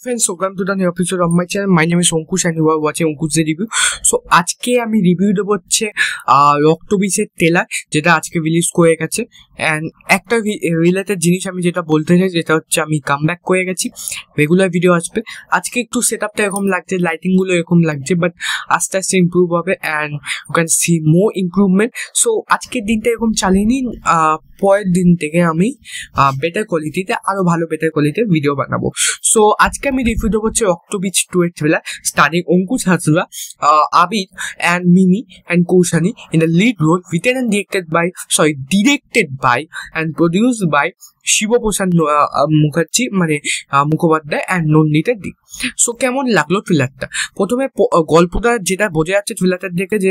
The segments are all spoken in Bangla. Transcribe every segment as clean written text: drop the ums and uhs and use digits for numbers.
Friends, welcome to the new episode of my channel. My name is Ankush and you are watching Ankush the review. So আজকে আমি রিভিউ দেবো হচ্ছে রক্তবীজের ট্রেলার, যেটা আজকে রিলিজ করে গেছে। অ্যান্ড একটা রিলেটেড জিনিস আমি যেটা বলতে চাই, যেটা হচ্ছে আমি কামব্যাক করে গেছি, রেগুলার ভিডিও আসবে। আজকে একটু সেট আপটা এরকম লাগছে, লাইটিংগুলো এরকম লাগছে, বাট আস্তে আস্তে ইম্প্রুভ হবে and you can see more improvement. So আজকের দিনটা এরকম চালিয়ে নিন, পরের দিন থেকে আমি বেটার কোয়ালিটিতে, আরও ভালো বেটার কোয়ালিটির ভিডিও বানাবো। সো আজকে আমি রিভিউ দেবো হচ্ছে রক্তবীজ 2 এর trailer, steering Ankush Hazra, Abir and Mimi and Kaushani in the lead role, written and directed by and produced by Shibaprasad Mukherjee মানে মুখোপাধ্যায় অ্যান্ড নন্দিতা দি। সো কেমন লাগলো ট্রেলারটা? প্রথমে গল্পটা যেটা বোঝা যাচ্ছে ট্রেলারটার দেখে, যে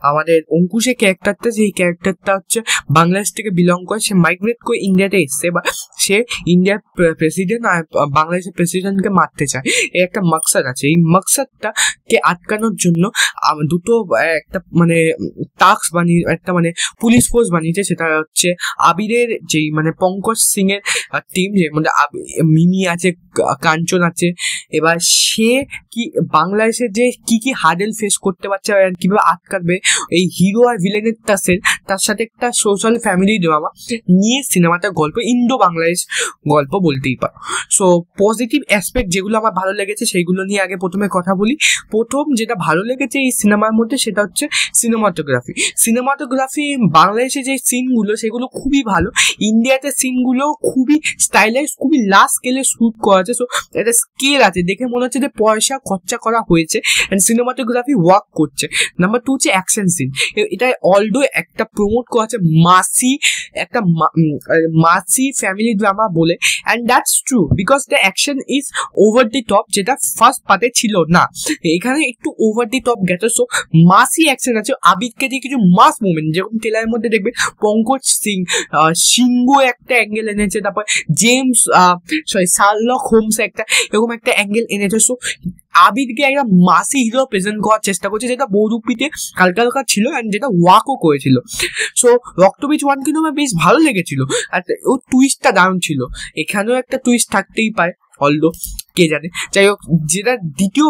আমাদের অঙ্কুশের ক্যারেক্টারটা, সেই ক্যারেক্টারটা হচ্ছে বাংলাদেশ থেকে বিলং করে, সে মাইগ্রেট করে ইন্ডিয়াতে এসছে, বা সে ইন্ডিয়ার প্রেসিডেন্ট আর বাংলাদেশের প্রেসিডেন্টকে মারতে চায়। এর একটা মাকসাদ আছে। এই মাকসাদটাকে আটকানোর জন্য দুটো একটা মানে টাস্ক বানিয়ে, একটা মানে পুলিশ ফোর্স বানিয়েছে। সেটা হচ্ছে আবিরের যেই মানে পঙ্কজ সিং এর টিম, যে মানে মিমি আছে, কাঞ্চন আছে। এবার সে কি বাংলাদেশের যে কি হার্ডেল ফেস করতে পারছে, কিভাবে আটকাবে, এই হিরো আর ভিলেনের তার সাথে একটা সোশ্যাল ফ্যামিলি ড্রামা নিয়ে সিনেমাটার গল্প, ইন্ডো বাংলাদেশ গল্প বলতেই পারো। সো পজিটিভ অ্যাসপেক্ট যেগুলো আমার ভালো লেগেছে সেইগুলো নিয়ে আগে প্রথমে কথা বলি। প্রথম যেটা ভালো লেগেছে এই সিনেমার মধ্যে, সেটা হচ্ছে সিনেমাটোগ্রাফি। বাংলাদেশে যে সিনগুলো সেগুলো খুবই ভালো, ইন্ডিয়াতে সিনগুলো খুবই স্টাইলাইজ, খুবই লার্জ স্কেলে শ্যুট করা আছে। সো একটা স্কেল আছে, দেখে মনে হচ্ছে যে পয়সা খরচা করা হয়েছে অ্যান্ড সিনেমাটোগ্রাফি ওয়ার্ক করছে। নাম্বার 2 হচ্ছে অ্যাকশন সিন। এটা অলদো একটা প্রমোট করা আছে মাসি ফ্যামিলি ড্রামা বলে, and that's true because the action is over the top, যেটা ফার্স্ট পার্টে ছিল না। এখানে একটু ওভার দি টপ গেছে। সো মাসি অ্যাকশন আছে, আবিরকে দিয়ে কিছু মাস মুভমেন্ট, যেরকম ট্রেলারের মধ্যে দেখবে পঙ্কজ সিংহ একটা অ্যাঙ্গেল এনেছে, তারপর জেমস শার্লক হোমস একটা এরকম একটা অ্যাঙ্গেল এনেছে। সো আবিরকে একটা মাসি হিরো প্রেজেন্ট করার চেষ্টা করছে, যেটা বহুরূপীতে হালকা হালকা ছিল অ্যান্ড যেটা ওয়াকও করেছিল। সো রক্তবীজ 1 কিন্তু আমার বেশ ভালো লেগেছিল, আর ও টুইস্টটা দারুণ ছিল। এখানেও একটা টুইস্ট থাকতেই পারে, অলদো কে জানে। যাই হোক, যেটা তৃতীয়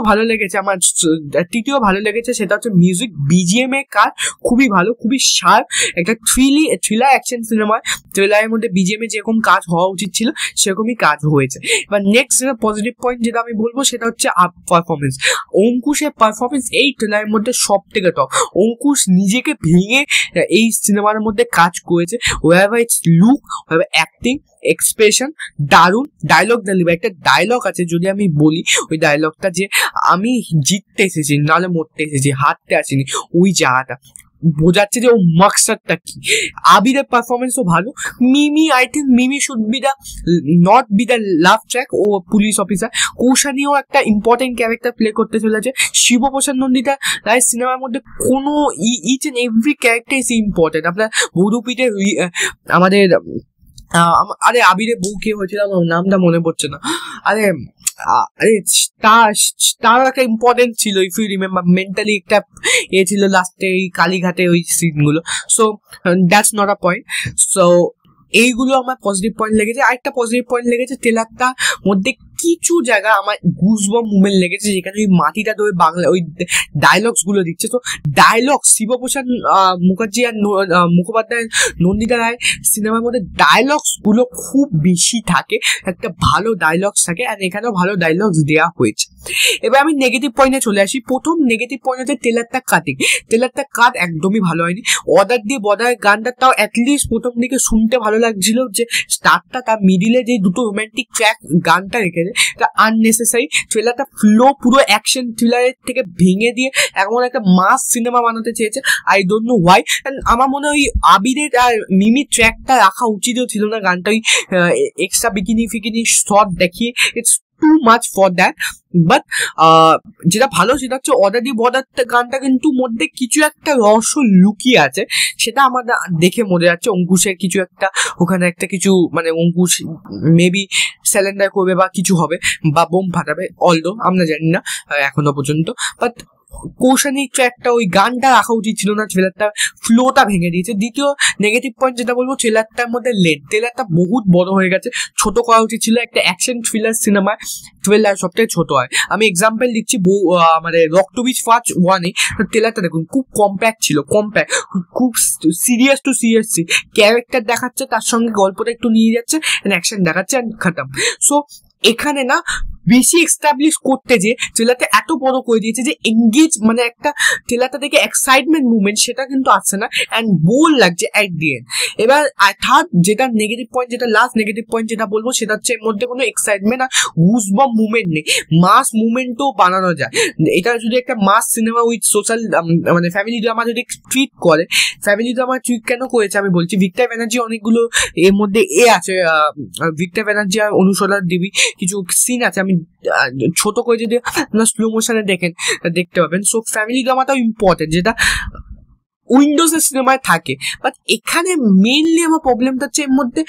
ভালো লেগেছে সেটা হচ্ছে মিউজিক, বিজিএম এর কাজ খুবই ভালো, খুবই শার্প। একটা থ্রিলার অ্যাকশন সিনেমা, থ্রিলারের মধ্যে বিজিএম এ যেরকম কাজ হওয়া উচিত ছিল সেরকমই কাজ হয়েছে। এবার নেক্সট যেটা পজিটিভ পয়েন্ট যেটা আমি বলবো, সেটা হচ্ছে পারফরমেন্স। অঙ্কুশের পারফরমেন্স এই ট্রেলারের মধ্যে সব থেকে টপ। অঙ্কুশ নিজেকে ভেঙে এই সিনেমার মধ্যে কাজ করেছে। Whatever its look, whatever acting, expression দারুণ। ডায়লগ ডেলিভারি, একটা ডায়লগ আছে যদি আমি বলি, ওই ডায়লগটা যে আমি জিততে এসেছি নাহলে মরতে এসেছি, হারতে আসিনি, ওই জায়গাটা বোঝাচ্ছে যে ও মাকসাদটা কি। আবিরের পারফরমেন্সও ভালো। I think Mimi should be not be the love track, ও পুলিশ অফিসার। কৌশানিও একটা ইম্পর্টেন্ট ক্যারেক্টার প্লে করতে চলেছে। শিবপ্রসাদ নন্দিতা রায় সিনেমার মধ্যে কোনো each and every character is important. আপনার বহুরূপীতে আমাদের আরে আবিরের বউ কে হয়েছিল, আমার নামটা মনে পড়ছে না। আরে তার একটা ইম্পর্টেন্ট ছিল, ইফ ইউ রিমেম্বার, মেন্টালি একটা ছিল লাস্টে এই কালীঘাটে ওই সিনগুলো। So that's not a point. So এইগুলো আমার পজিটিভ পয়েন্ট লেগেছে। আরেকটা পজিটিভ পয়েন্ট লেগেছে, ট্রেলারটার মধ্যে কিছু জায়গা আমার গুজবাম্প মুভমেন্ট লেগেছে, যেখানে ওই মাটিটা ধরে বাংলা ওই ডায়লগস গুলো দিচ্ছে। তো ডায়লগ শিবপ্রসাদ মুখার্জি আর মুখোপাধ্যায় নন্দিতা রায় সিনেমার মধ্যে ডায়লগস গুলো খুব বেশি থাকে, একটা ভালো ডায়লগস থাকে, আর এখানেও ভালো ডায়লগস দেওয়া হয়েছে। এবার আমি নেগেটিভ পয়েন্টে চলে আসি। প্রথম নেগেটিভ পয়েন্ট হচ্ছে ট্রেলারটা কাট একদমই ভালো হয়নি। অর্ডার দিয়ে বর্ডার গানটা তাও অ্যাটলিস্ট প্রথম দিকে শুনতে ভালো লাগছিল, যে স্টার্টটা তার মিডিলে যে দুটো রোম্যান্টিক ট্র্যাক গানটা রেখেছে, এটা আননেসেসারি। ট্রেলারটা ফ্লো পুরো অ্যাকশন থ্রিলারের থেকে ভেঙে দিয়ে এমন একটা মাস সিনেমা বানাতে চেয়েছে, আই ডোন্ট নো হোয়াই। আমার মনে হয় ওই আবিরের আর মিমি ট্র্যাকটা রাখা উচিতও ছিল না, গানটা ওই এক্সট্রা বিকিনি শট দেখিয়ে it's too much for that. But যেটা ভালো সেটা হচ্ছে অর্ডার দি বর্ডার গানটা কিন্তু মধ্যে কিছু একটা রহস্য লুকিয়ে আছে, সেটা আমাদের দেখে মনে যাচ্ছে অঙ্কুশের কিছু একটা ওখানে একটা কিছু মানে অঙ্কুশ মেবি স্যালেন্ডার করবে বা কিছু হবে বা বোম ফাটাবে, অলদো আমরা জানি না এখনো পর্যন্ত। বাট কৌশানি ট্র্যাকটা ওই গানটা রাখা উচিত ছিল না, ট্রেলারটা ফ্লোটা ভেঙে দিয়েছে। দ্বিতীয় নেগেটিভ পয়েন্ট যেটা বলবো, ট্রেলারটার মধ্যে লেন্থ, ট্রেলারটা বহুত বড় হয়ে গেছে, ছোট করা উচিত ছিল। একটা অ্যাকশন থ্রিলার সিনেমায় ট্রেলার সবথেকে ছোট হয়। আমি এক্সাম্পল দিচ্ছি, মানে রক্তবীজ পার্ট 1-এ ট্রেলারটা দেখুন, খুব কম্প্যাক্ট ছিল, খুব সিরিয়াস টু সিরিয়াস ক্যারেক্টার দেখাচ্ছে, তার সঙ্গে গল্পটা একটু নিয়ে যাচ্ছে, অ্যাকশন দেখাচ্ছে অ্যান্ড খতম। সো এখানে না বেশি এস্টাবলিশ করতে যে ট্রেলারটা এত বড় করে দিয়েছে যে এঙ্গেজ, মানে একটা ট্রেলারটা দেখে এক্সাইটমেন্ট মুভমেন্ট সেটা কিন্তু আসছে না, অ্যান্ড বোর লাগছে অ্যাট দি এন্ড। এবার থার্ড যেটা নেগেটিভ পয়েন্ট, যেটা লাস্ট নেগেটিভ পয়েন্ট যেটা বলবো, সেটা হচ্ছে এর মধ্যে কোনো এক্সাইটমেন্ট আর গুজবাম মুভমেন্ট নেই। মাস মুভমেন্টও বানানো যায়, এটা যদি একটা মাস সিনেমা উইথ সোশ্যাল, মানে ফ্যামিলি ড্রামা যদি ট্রিট করে, ফ্যামিলি ড্রামা ট্রিট কেন করেছে আমি বলছি, ভিক্টর ব্যানার্জি অনেকগুলো এর মধ্যে আছে, ভিক্টর ব্যানার্জি আর অনুসরা দেবী কিছু সিন আছে, আমি ছোট করে যদি আপনার স্লো মোশনে দেখতে পাবেন। সো ফ্যামিলি ড্রামাটাও ইম্পর্টেন্ট, যেটা উইন্ডোজের সিনেমায় থাকে। বাট এখানে মেইনলি আমার প্রবলেমটা হচ্ছে এর মধ্যে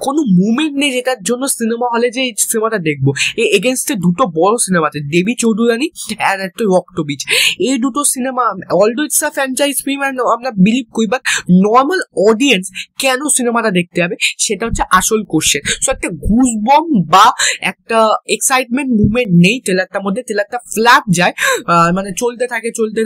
কোনো মুভমেন্ট নেই, যেটার জন্য সিনেমা হলে যে এই সিনেমাটা দেখবো। এগেনস্টে দুটো বড় সিনেমা আছে, দেবী চৌধুরানী অ্যান্ড একটা রক্তবীজ। এই দুটো cinema although it's a franchise film and আমরা বিলিভ করি, বাট নর্মাল অডিয়েন্স কেন সিনেমাটা দেখতে হবে, সেটা হচ্ছে আসল কোশ্চেন। সো একটা গুজবম বা একটা এক্সাইটমেন্ট মুভমেন্ট নেই ট্রেলারটার মধ্যে, ট্রেলারটা ফ্ল্যাট যায়, মানে চলতে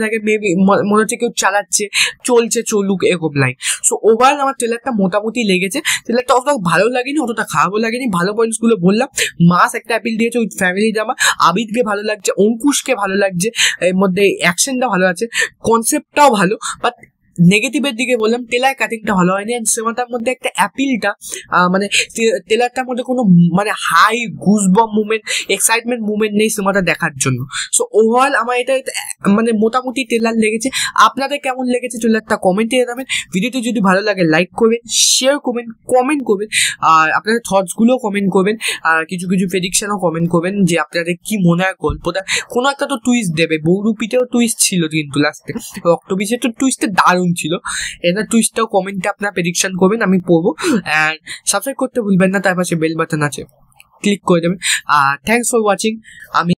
থাকে, মেবি মনে হচ্ছে কেউ চালাচ্ছে, চলছে, চলুক, এরকম লাইন। সো ওভারঅল আমার ট্রেলারটা মোটামুটি লেগেছে। ট্রেলারটা অতটা ভালো লাগেনি, অতটা খারাপও লাগেনি, ভালো পয়েন্টস গুলো বললাম। মাস একটা অ্যাপিল দিয়েছে উইথ ফ্যামিলি ড্রামা, আবিদকে ভালো লাগছে, অঙ্কুশকে ভালো লাগছে, এর মধ্যে অ্যাকশনটা ভালো আছে, কনসেপ্টটাও ভালো। বাট নেগেটিভের দিকে বললাম, টেলার কাটিংটা ভালো হয়নি, অ্যান্ড সিনেমাটার মধ্যে একটা অ্যাপিলটা, মানে টেলারটার মধ্যে কোনো মানে হাই গুজবম মুভমেন্ট, এক্সাইটমেন্ট মুভমেন্ট নেই সিনেমাটা দেখার জন্য। সো ওভারঅল আমার এটা মানে মোটামুটি টেলার লেগেছে। আপনাদের কেমন লেগেছে টেলারটা কমেন্টে জানাবেন। ভিডিওটি যদি ভালো লাগে লাইক করবেন, শেয়ার করবেন, কমেন্ট করবেন, আর আপনাদের থটসগুলোও কমেন্ট করবেন, আর কিছু প্রেডিকশনও কমেন্ট করবেন যে আপনাদের কি মনে হয় গল্পটা। কোনো একটা তো টুইস্ট দেবে, বৌরুপিতেও টুইস্ট ছিল কিন্তু লাস্টে, রক্তবীজের তো টুইস্টে দারুণ ছিল। এটা টুইস্টটাও কমেন্টে আপনারা প্রেডিকশন করবেন, আমি পড়বো। অ্যান্ড সাবস্ক্রাইব করতে ভুলবেন না, তার পাশে বেল বাটন আছে, ক্লিক করে দেবেন। Thanks for watching. আমি